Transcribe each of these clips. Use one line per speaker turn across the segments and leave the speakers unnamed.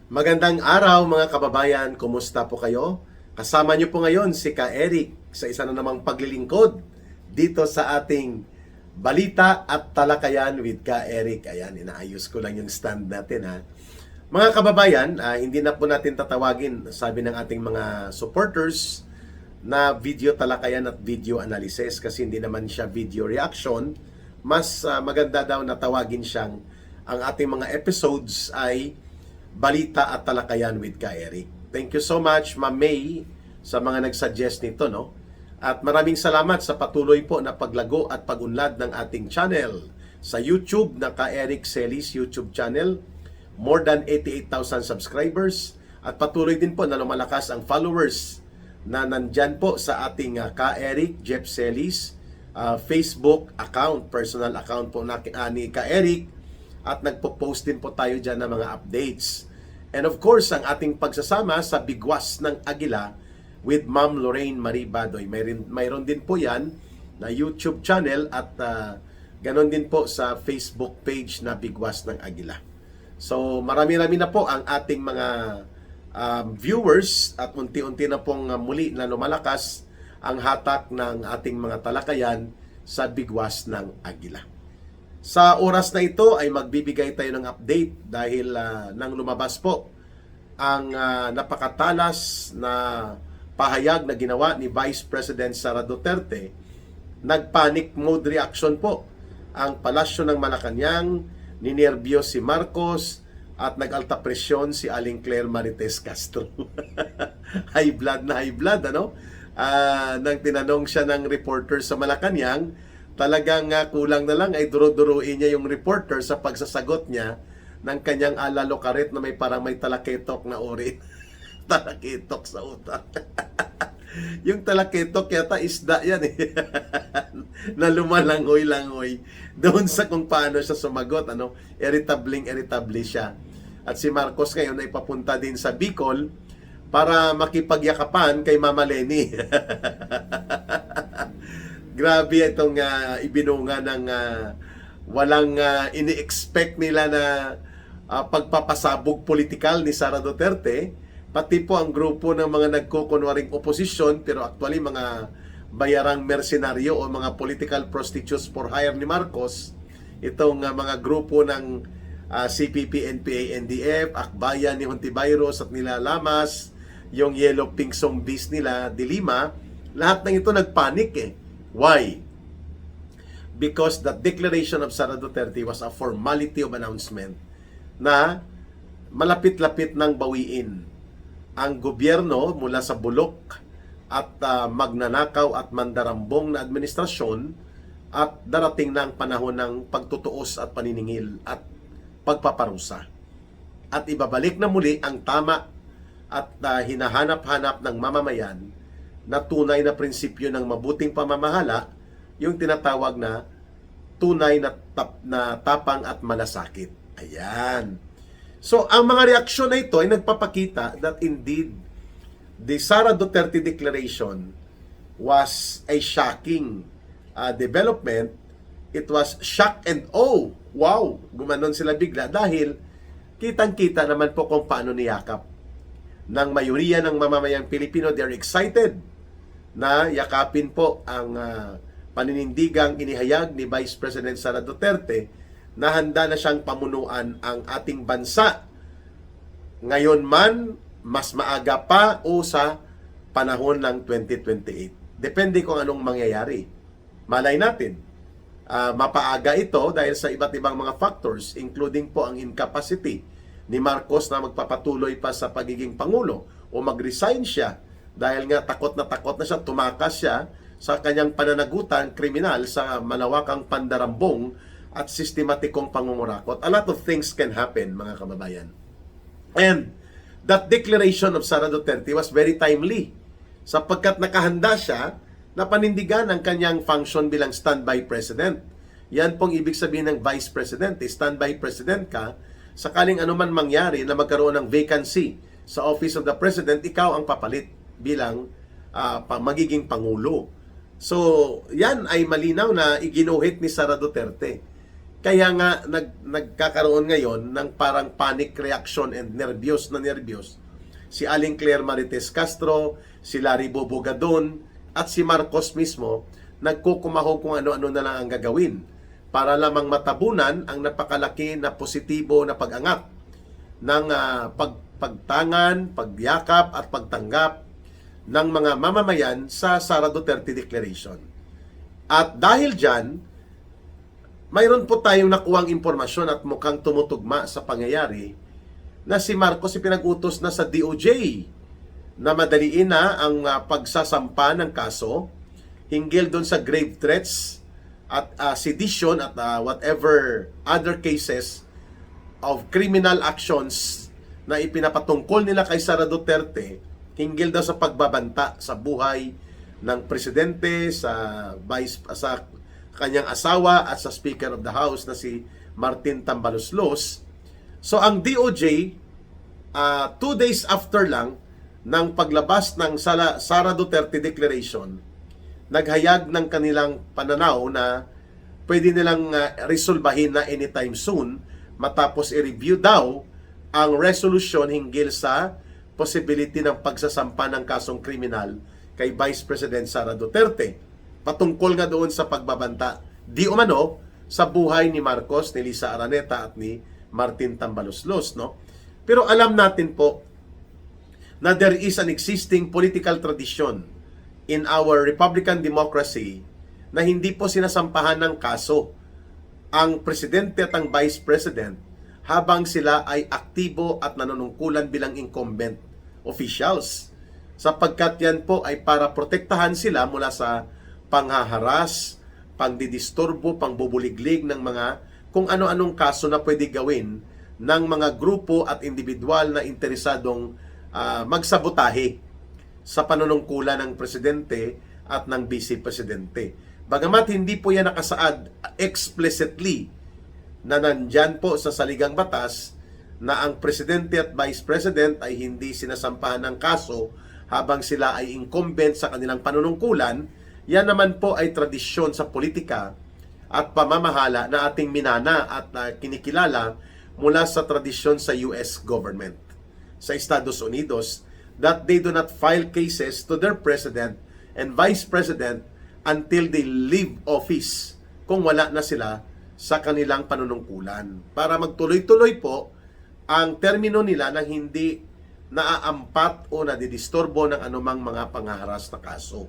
Magandang araw mga kababayan, kumusta po kayo? Kasama niyo po ngayon si Ka Eric sa isa na namang paglilingkod dito sa ating Balita at Talakayan with Ka Eric. Ayan, inaayos ko lang yung stand natin ha. Mga kababayan, hindi na po natin tatawagin, sabi ng ating mga supporters, na video talakayan at video analysis kasi hindi naman siya video reaction. Mas maganda daw na tawagin siyang ang ating mga episodes ay Balita at Talakayan with Ka Eric. Thank you so much, Ma'am May, sa mga nag-suggest nito, no? At maraming salamat sa patuloy po na paglago at pagunlad ng ating channel sa YouTube na Ka Eric Celis YouTube channel. More than 88,000 subscribers at patuloy din po na lumalakas ang followers na nandyan po sa ating Ka Eric Jeff Celis Facebook account, personal account po ni Ka Eric, at nagpo-post din po tayo dyan ng mga updates. And of course, ang ating pagsasama sa Bigwas ng Agila with Ma'am Lorraine Marie Badoy. Mayroon din po yan na YouTube channel at ganon din po sa Facebook page na Bigwas ng Agila. So marami-rami na po ang ating mga viewers at unti-unti na pong muli na lumalakas ang hatak ng ating mga talakayan sa Bigwas ng Agila. Sa oras na ito ay magbibigay tayo ng update dahil nang lumabas po ang napakatalas na pahayag na ginawa ni Vice President Sara Duterte. Nag-panic mode reaction po ang Palasyo ng Malacanang, ninerbiyos si Marcos at nag-alta presyon si Aling Claire Marites Castro. High blood na high blood, ano? Nang tinanong siya ng reporter sa Malacanang, talagang kulang na lang ay duro-duruin niya yung reporter sa pagsasagot niya ng kanyang alalo karet na may parang may talaketok na uri. Talaketok sa utak. Yung talaketok yata isda yan eh. Na lumalangoy-langoy doon sa kung paano siya sumagot, ano? Irritable siya. At si Marcos ngayon ay papunta din sa Bicol para makipagyakapan kay Mama Leni. Grabe itong ibinunga ng walang ini-expect nila na pagpapasabog politikal ni Sara Duterte, pati po ang grupo ng mga nagkukunwaring oposisyon pero actually mga bayarang mersenaryo o mga political prostitutes for hire ni Marcos, itong mga grupo ng CPP, NPA, NDF, Akbayan ni Hontibayros at nila Lamas, yung Yellow Pink Zombies nila, Dilima, lahat ng ito nagpanik eh. Why? Because the declaration of Sara Duterte was a formality of announcement na malapit-lapit ng bawiin ang gobyerno mula sa bulok at magnanakaw at mandarambong na administrasyon at darating na ang panahon ng pagtutuos at paniningil at pagpaparusa. At ibabalik na muli ang tama at hinahanap-hanap ng mamamayan na tunay na prinsipyo ng mabuting pamamahala, yung tinatawag na tunay na tapang at malasakit. Ayan. So, ang mga reaksyon na ito ay nagpapakita that indeed, the Sara Duterte declaration was a shocking development. It was shock and awe. Wow! Gumanon sila bigla dahil kitang-kita naman po kung paano niyakap ng mayoriya ng mamamayang Pilipino. They're excited na yakapin po ang paninindigang inihayag ni Vice President Sara Duterte na handa na siyang pamunuan ang ating bansa. Ngayon man, mas maaga pa o sa panahon ng 2028. Depende kung anong mangyayari. Malay natin, mapaaga ito dahil sa iba't ibang mga factors, including po ang incapacity ni Marcos na magpapatuloy pa sa pagiging Pangulo o mag-resign siya dahil nga takot na siya, tumakas siya sa kanyang pananagutan kriminal sa malawakang pandarambong at sistematikong pangungurakot. A lot of things can happen, mga kababayan. And that declaration of Sara Duterte was very timely sapagkat nakahanda siya na panindigan ang kanyang function bilang standby president. Yan pong ibig sabihin ng vice president. Standby president ka, sakaling anuman mangyari na magkaroon ng vacancy sa office of the president, ikaw ang papalit bilang magiging pangulo. So, yan ay malinaw na iginuhit ni Sara Duterte. Kaya nga nagkakaroon ngayon ng parang panic reaction and nervyos si Aling Claire Marites Castro, si Larry Bobo Gadon, at si Marcos mismo nagkukumahog kung ano-ano na lang ang gagawin para lamang matabunan ang napakalaki na positibo na pag-angat ng pagtangan, pagyakap at pagtanggap ng mga mamamayan sa Sara Duterte Declaration. At dahil dyan, mayroon po tayong nakuwang impormasyon at mukhang tumutugma sa pangyayari na si Marcos pinag-utos na sa DOJ na madaliin na ang pagsasampa ng kaso hinggil doon sa grave threats at sedition at whatever other cases of criminal actions na ipinapatungkol nila kay Sara Duterte hinggil daw sa pagbabanta sa buhay ng presidente, sa kanyang asawa at sa Speaker of the House na si Martin Tambaloslos. So ang DOJ, 2 days after lang ng paglabas ng Sara Duterte Declaration, naghayag ng kanilang pananaw na pwede nilang resolbahin na anytime soon matapos i-review daw ang resolution hinggil sa possibility ng pagsasampa ng kasong kriminal kay Vice President Sara Duterte. Patungkol nga doon sa pagbabanta, di umano, sa buhay ni Marcos, ni Lisa Araneta at ni Martin Tambaloslos, no? Pero alam natin po na there is an existing political tradition in our Republican democracy na hindi po sinasampahan ng kaso ang presidente at ang vice president habang sila ay aktibo at nanunungkulan bilang incumbent officials. Sapagkat yan po ay para protektahan sila mula sa panghaharas, pangdidisturbo, pangbubuliglig ng mga kung ano-anong kaso na pwede gawin ng mga grupo at individual na interesadong magsabotahe sa panunungkulan ng presidente at ng vice presidente. Bagamat hindi po yan nakasaad explicitly na nandyan po sa saligang batas na ang presidente at vice president ay hindi sinasampahan ng kaso habang sila ay incumbent sa kanilang panunungkulan. Yan naman po ay tradisyon sa politika at pamamahala na ating minana at kinikilala mula sa tradisyon sa US government, sa Estados Unidos, that they do not file cases to their president and vice president until they leave office kung wala na sila sa kanilang panunungkulan. Para magtuloy-tuloy po ang termino nila nang hindi naaampat o nadidisturbo ng anumang mga panghaharas na kaso.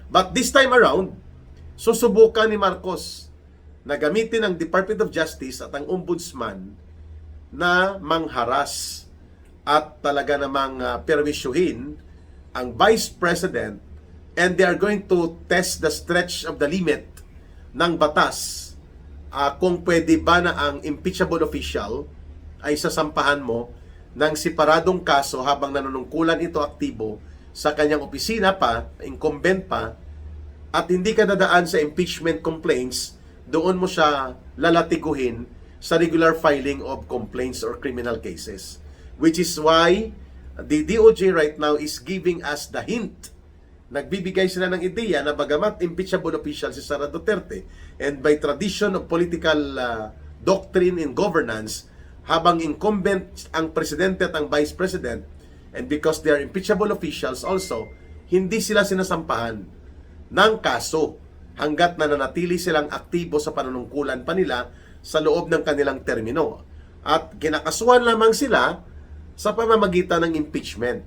But this time around, susubukan ni Marcos na gamitin ang Department of Justice at ang Ombudsman na mangharas at talaga namang perwisyuhin ang Vice President, and they are going to test the stretch of the limit ng batas kung pwede ba na ang impeachable official ay sasampahan mo ng separadong kaso habang nanunungkulan ito aktibo sa kanyang opisina pa, incumbent pa, at hindi ka dadaan sa impeachment complaints, doon mo siya lalatiguhin sa regular filing of complaints or criminal cases. Which is why the DOJ right now is giving us the hint. Nagbibigay sila ng ideya na bagamat impeachable official si Sara Duterte, and by tradition of political doctrine in governance, habang incumbent ang presidente at ang vice president, and because they are impeachable officials also, hindi sila sinasampahan ng kaso hanggat nananatili silang aktibo sa panunungkulan pa nila sa loob ng kanilang termino. At kinakasuhan lamang sila sa pamamagitan ng impeachment.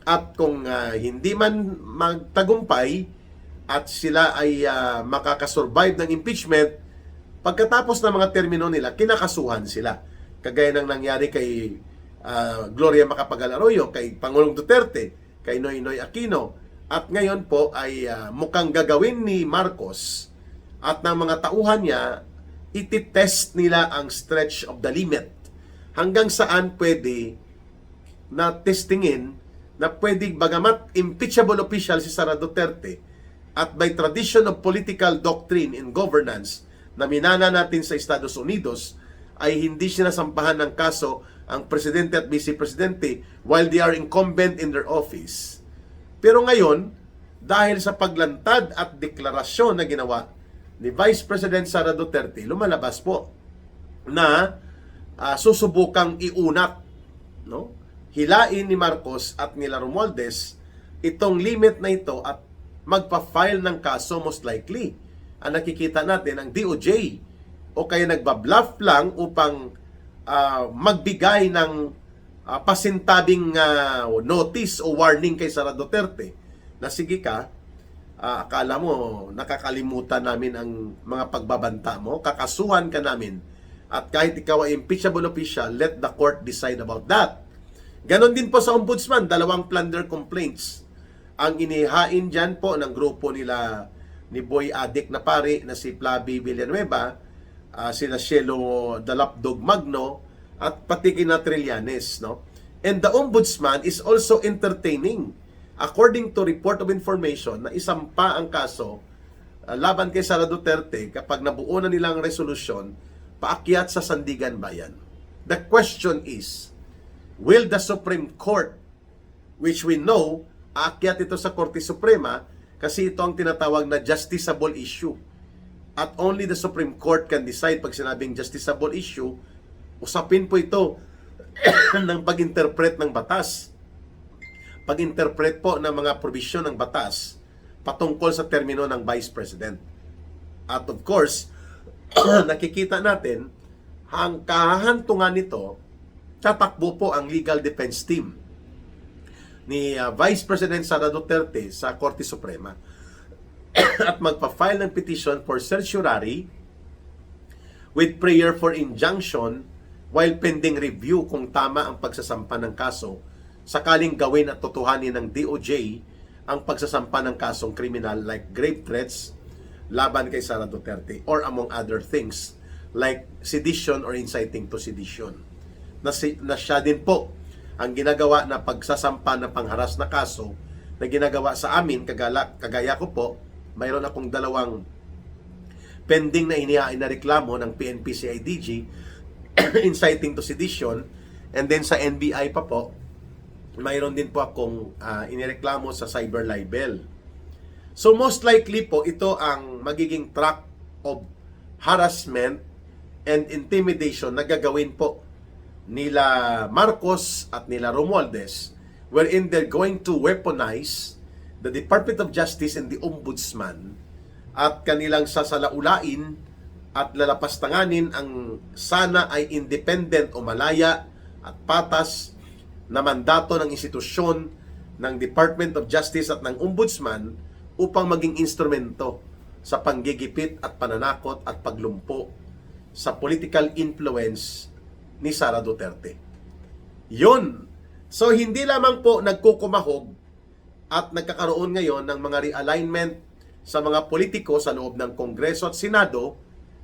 At kung hindi man magtagumpay at sila ay makakasurvive ng impeachment, pagkatapos ng mga termino nila, kinakasuhan sila. Kagaya ng nangyari kay Gloria Macapagal Arroyo, kay Pangulong Duterte, kay Noynoy Aquino, at ngayon po ay mukhang gagawin ni Marcos at ng mga tauhan niya, ititest nila ang stretch of the limit. Hanggang saan pwede na testingin na pwede bagamat impeachable official si Sara Duterte at by tradition of political doctrine in governance na minana natin sa Estados Unidos, ay hindi sinasampahan ng kaso ang presidente at vice presidente while they are incumbent in their office. Pero ngayon, dahil sa paglantad at deklarasyon na ginawa ni Vice President Sara Duterte, lumalabas po na susubukang iunat, no? Hilain ni Marcos at nila Romualdez itong limit na ito at magpa-file ng kaso most likely. Ang nakikita natin ang DOJ o kaya nagbabluff lang upang magbigay ng pasintabing notice o warning kay Sara Duterte na sige ka, akala mo nakakalimutan namin ang mga pagbabanta mo, kakasuhan ka namin at kahit ikaw ay impeachable official, let the court decide about that. Ganon din po sa ombudsman, 2 plunder complaints ang inihain dyan po ng grupo nila ni Boy Adik na pare na si Flavi Villanueva, sina Cielo Dalapdog Magno at pati kina Trillanes, no? And the ombudsman is also entertaining, according to report of information, na isampa ang kaso laban kay Sara Duterte kapag nabuo na nilang resolusyon paakyat sa Sandigan Bayan. The question is, will the Supreme Court, which we know, aakyat ito sa Korte Suprema kasi ito ang tinatawag na justiciable issue. At only the Supreme Court can decide pag sinabing justiciable issue, usapin po ito ng pag-interpret ng batas. Pag-interpret po ng mga provision ng batas patungkol sa termino ng Vice President. At of course, nakikita natin, ang kahahantungan nito, tatakbo po ang legal defense team ni Vice President Sara Duterte sa Korte Suprema at magpa-file ng petition for certiorari with prayer for injunction while pending review kung tama ang pagsasampa ng kaso sakaling gawin at tutuhanin ng DOJ ang pagsasampa ng kasong kriminal like grave threats laban kay Sara Duterte or among other things like sedition or inciting to sedition. Na siya din po ang ginagawa na pagsasampa ng pangharas na kaso na ginagawa sa amin, kagaya ko po, mayroon akong 2 pending na inihain na reklamo ng PNP CIDG inciting to sedition, and then sa NBI pa po, mayroon din po akong inireklamo sa cyber libel. So most likely po, ito ang magiging track of harassment and intimidation na gagawin po nila Marcos at nila Romualdez, wherein they're going to weaponize the Department of Justice and the Ombudsman at kanilang sasalaulain at lalapastanganin ang sana ay independent o malaya at patas na mandato ng institusyon ng Department of Justice at ng Ombudsman upang maging instrumento sa panggigipit at pananakot at paglumpo sa political influence ni Sara Duterte. Yun. So, hindi lamang po nagkukumahog at nagkakaroon ngayon ng mga realignment sa mga politiko sa loob ng Kongreso at Senado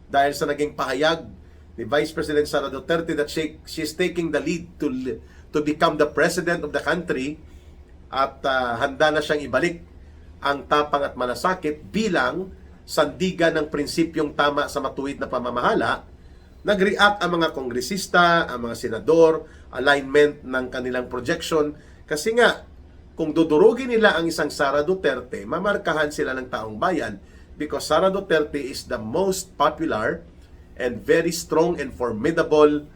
dahil sa naging pahayag ni Vice President Sara Duterte that she's taking the lead to become the president of the country at handa na siyang ibalik ang tapang at malasakit bilang sandigan ng prinsipyong tama sa matuwid na pamamahala. Nag-react ang mga kongresista, ang mga senador, alignment ng kanilang projection. Kasi nga, kung dudurugin nila ang isang Sara Duterte, mamarkahan sila ng taong bayan because Sara Duterte is the most popular and very strong and formidable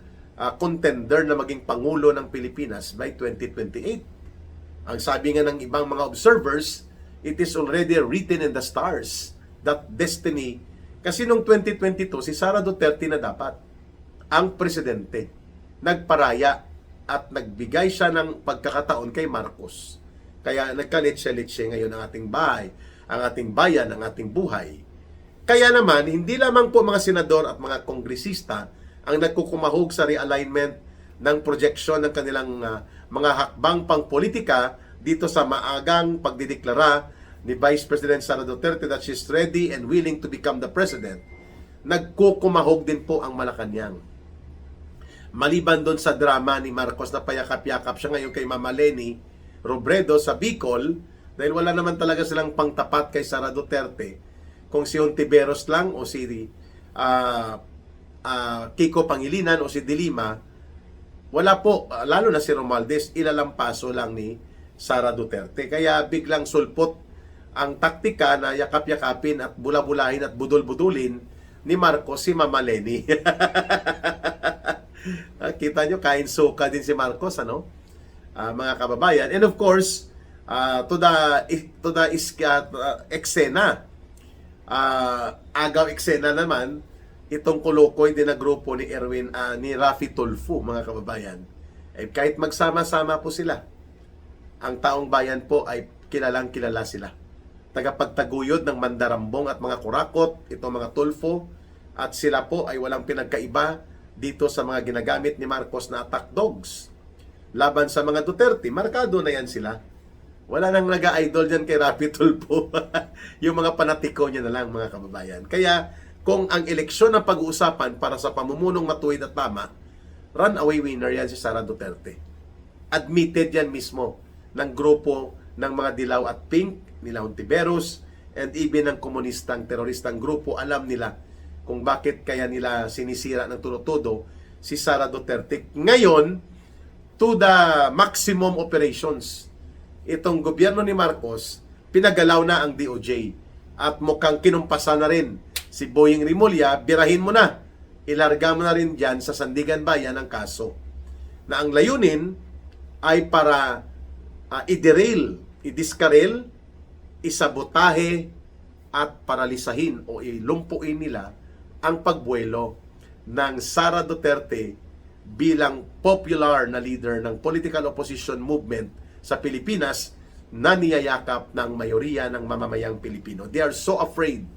contender na maging Pangulo ng Pilipinas by 2028. Ang sabi nga ng ibang mga observers, it is already written in the stars that destiny. Kasi noong 2022, si Sara Duterte na dapat ang presidente. Nagparaya at nagbigay siya ng pagkakataon kay Marcos. Kaya nagkalitsya-litsya ngayon ang ating bahay, ang ating bayan, ang ating buhay. Kaya naman, hindi lamang po mga senador at mga kongresista ang nagkukumahog sa realignment ng projection ng kanilang mga hakbang pang-politika dito sa maagang pagdideklara ni Vice President Sara Duterte that she's ready and willing to become the president. Nagkukumahog din po ang Malacanang. Maliban doon sa drama ni Marcos na payakap-yakap siya ngayon kay Mama Leni Robredo sa Bicol dahil wala naman talaga silang pangtapat kay Sara Duterte. Kung si Hontiveros lang o si Kiko Pangilinan o si Dilima, wala po, lalo na si Romualdez, ilalampaso lang ni Sara Duterte. Kaya biglang sulpot ang taktika na yakap-yakapin at bula-bulahin at budol-budulin ni Marcos si Mama Leni. Kita nyo, kain suka din si Marcos, ano? Mga kababayan. And of course, to the eksena, agaw eksena naman, itong kulukoy din na grupo ni ni Raffy Tulfo, mga kababayan. Eh, kahit magsama-sama po sila, ang taong bayan po ay kilalang kilala sila. Tagapagtaguyod ng mandarambong at mga kurakot, itong mga Tulfo, at sila po ay walang pinagkaiba dito sa mga ginagamit ni Marcos na attack dogs. Laban sa mga Duterte, markado na yan sila. Wala nang nag-idol dyan kay Raffy Tulfo. Yung mga panatiko niya na lang, mga kababayan. Kaya, kung ang eleksyon ang pag-uusapan para sa pamumunong matuwid at tama, runaway winner yan si Sara Duterte. Admitted yan mismo ng grupo ng mga Dilaw at Pink, nila Hontiveros, and even ng komunistang, teroristang grupo, alam nila kung bakit kaya nila sinisira ng tulo-todo si Sara Duterte. Ngayon, to the maximum operations, itong gobyerno ni Marcos, pinagalaw na ang DOJ at mukhang kinumpasa na rin si Boying Rimulya. Birahin mo na, ilarga mo na rin dyan sa Sandigan Bayan ang kaso, na ang layunin ay para i-derail, i-discarrel, isabotahe at paralisahin o ilumpuin nila ang pagbuelo ng Sara Duterte bilang popular na leader ng political opposition movement sa Pilipinas na niyayakap ng mayoriya ng mamamayang Pilipino. They are so afraid.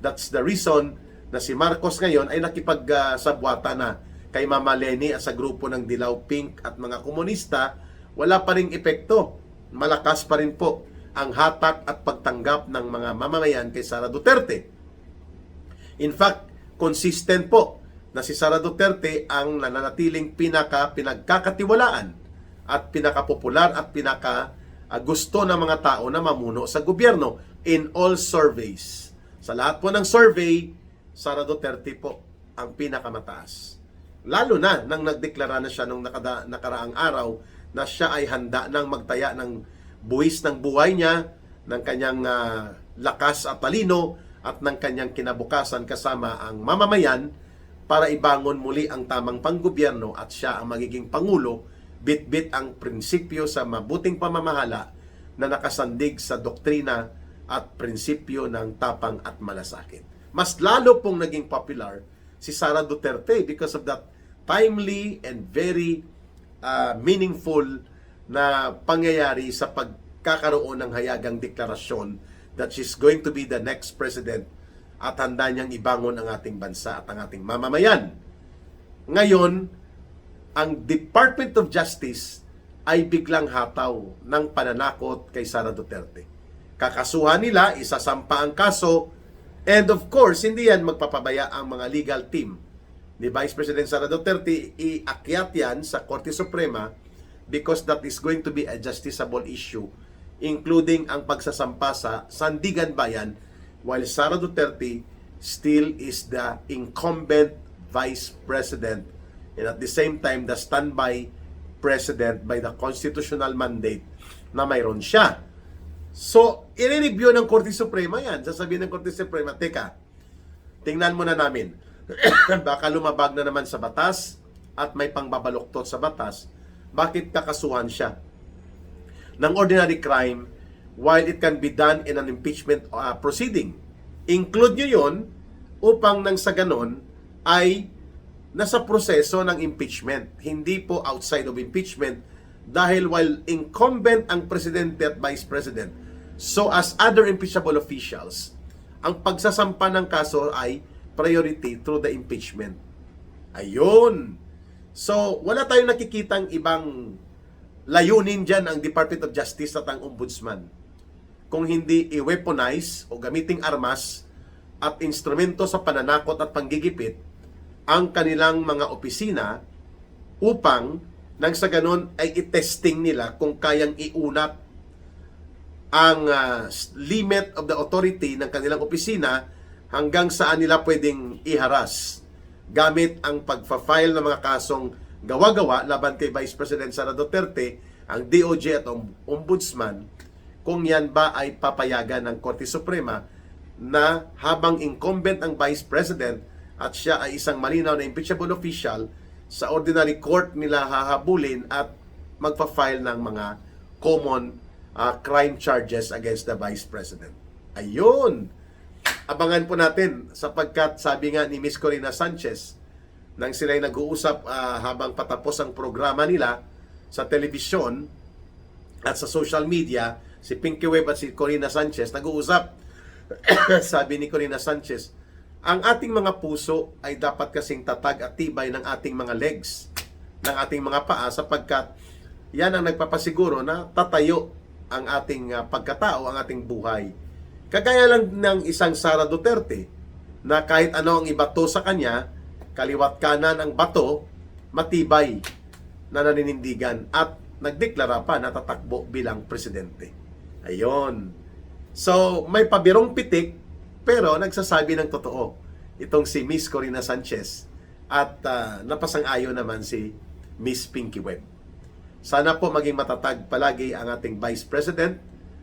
That's the reason na si Marcos ngayon ay nakipagsabwata na kay Mama Leni at sa grupo ng Dilaw, Pink at mga komunista. Wala pa ring epekto. Malakas pa rin po ang hatak at pagtanggap ng mga mamamayan kay Sara Duterte. In fact, consistent po na si Sara Duterte ang nananatiling pinagkakatiwalaan at pinakapopular at gusto ng mga tao na mamuno sa gobyerno in all surveys. Sa lahat po ng survey, Sara Duterte po ang pinakamataas. Lalo na nang nagdeklara na siya nung nakaraang araw na siya ay handa nang magtaya ng buwis ng buhay niya, ng kanyang lakas at talino at ng kanyang kinabukasan kasama ang mamamayan para ibangon muli ang tamang panggobyerno at siya ang magiging pangulo, bit-bit ang prinsipyo sa mabuting pamamahala na nakasandig sa doktrina at prinsipyo ng tapang at malasakit. Mas lalo pong naging popular si Sara Duterte because of that timely and very meaningful na pangyayari sa pagkakaroon ng hayagang deklarasyon that she's going to be the next president at handa niyang ibangon ang ating bansa at ang ating mamamayan. Ngayon, ang Department of Justice ay biglang hataw ng pananakot kay Sara Duterte. Kakasuhan nila, isasampa ang kaso, and of course, hindi yan magpapabaya ang mga legal team ni Vice President Sara Duterte. Iakyat yan sa Korte Suprema because that is going to be a justiciable issue, including ang pagsasampa sa Sandigan Bayan, while Sara Duterte still is the incumbent Vice President and at the same time the standby President by the constitutional mandate na mayroon siya. So, i-review ng Korte Suprema yan. Sasabihin ng Korte Suprema, teka, tingnan muna namin. Baka lumabag na naman sa batas at may pangbabaluktot sa batas. Bakit kakasuhan siya ng ordinary crime while it can be done in an impeachment proceeding? Include nyo yun upang nang sa ganon ay nasa proseso ng impeachment. Hindi po outside of impeachment dahil while incumbent ang Presidente at Vice President, so as other impeachable officials, ang pagsasampa ng kaso ay priority through the impeachment. Ayun! So, wala tayong nakikitang ibang layunin dyan ang Department of Justice at ang Ombudsman kung hindi i-weaponize o gamiting armas at instrumento sa pananakot at panggigipit ang kanilang mga opisina upang nang sa ganon ay i-testing nila kung kayang iunat ang limit of the authority ng kanilang opisina hanggang saan nila pwedeng iharas gamit ang pagfa-file ng mga kasong gawa-gawa laban kay Vice President Sara Duterte, ang DOJ at Ombudsman, kung yan ba ay papayagan ng Korte Suprema na habang incumbent ang Vice President at siya ay isang malinaw na impeachable official, sa ordinary court nila hahabulin at magpa-file ng mga common crime charges against the Vice President. Ayun! Abangan po natin sapagkat sabi nga ni Miss Corina Sanchez nang sila'y nag-uusap habang patapos ang programa nila sa telebisyon at sa social media, si Pinky Webb at si Corina Sanchez nag-uusap. Sabi ni Corina Sanchez, ang ating mga puso ay dapat kasing tatag at tibay ng ating mga legs, ng ating mga paa, sapagkat yan ang nagpapasiguro na tatayo ang ating pagkatao, ang ating buhay. Kagaya lang ng isang Sara Duterte na kahit ano ang ibato sa kanya, kaliwat kanan ang bato, matibay na naninindigan at nagdeklara pa na tatakbo bilang presidente. Ayon. So, may pabirong pitik pero nagsasabi ng totoo itong si Miss Corina Sanchez at napasang-ayon naman si Miss Pinky Webb. Sana po maging matatag palagi ang ating Vice President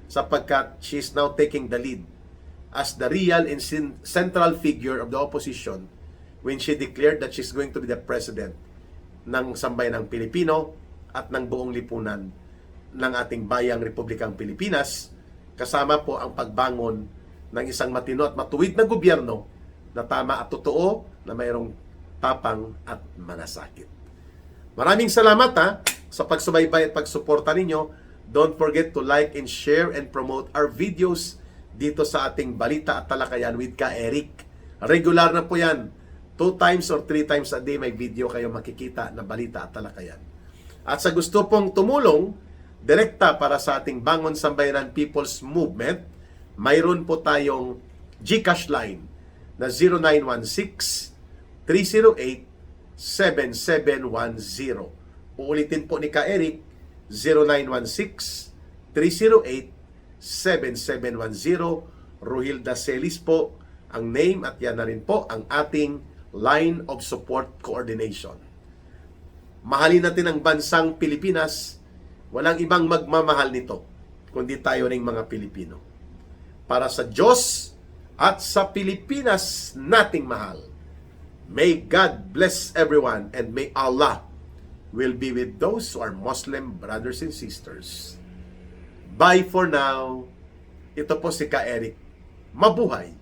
sapagkat she is now taking the lead as the real and central figure of the opposition when she declared that she's going to be the president ng sambayanang Pilipino at ng buong lipunan ng ating bayang Republikang Pilipinas, kasama po ang pagbangon ng isang matino at matuwid na gobyerno na tama at totoo, na mayroong tapang at malasakit. Maraming salamat sa pagsubaybay at pagsuporta ninyo. Don't forget to like and share and promote our videos dito sa ating Balita at Talakayan with Ka Eric. Regular na po yan. 2 times or 3 times a day may video kayo makikita na Balita at Talakayan. At sa gusto pong tumulong direkta para sa ating Bangon Sambayanan People's Movement, mayroon po tayong GCash line na 0916-308-7710. Uulitin po ni Ka Eric, 0916-308-7710. Rohilda Celis po ang name at yan na rin po ang ating line of support coordination. Mahalin natin ang bansang Pilipinas. Walang ibang magmamahal nito kundi tayo ring mga Pilipino. Para sa Diyos at sa Pilipinas nating mahal. May God bless everyone and may Allah will be with those who are Muslim brothers and sisters. Bye for now. Ito po si Ka Eric. Mabuhay!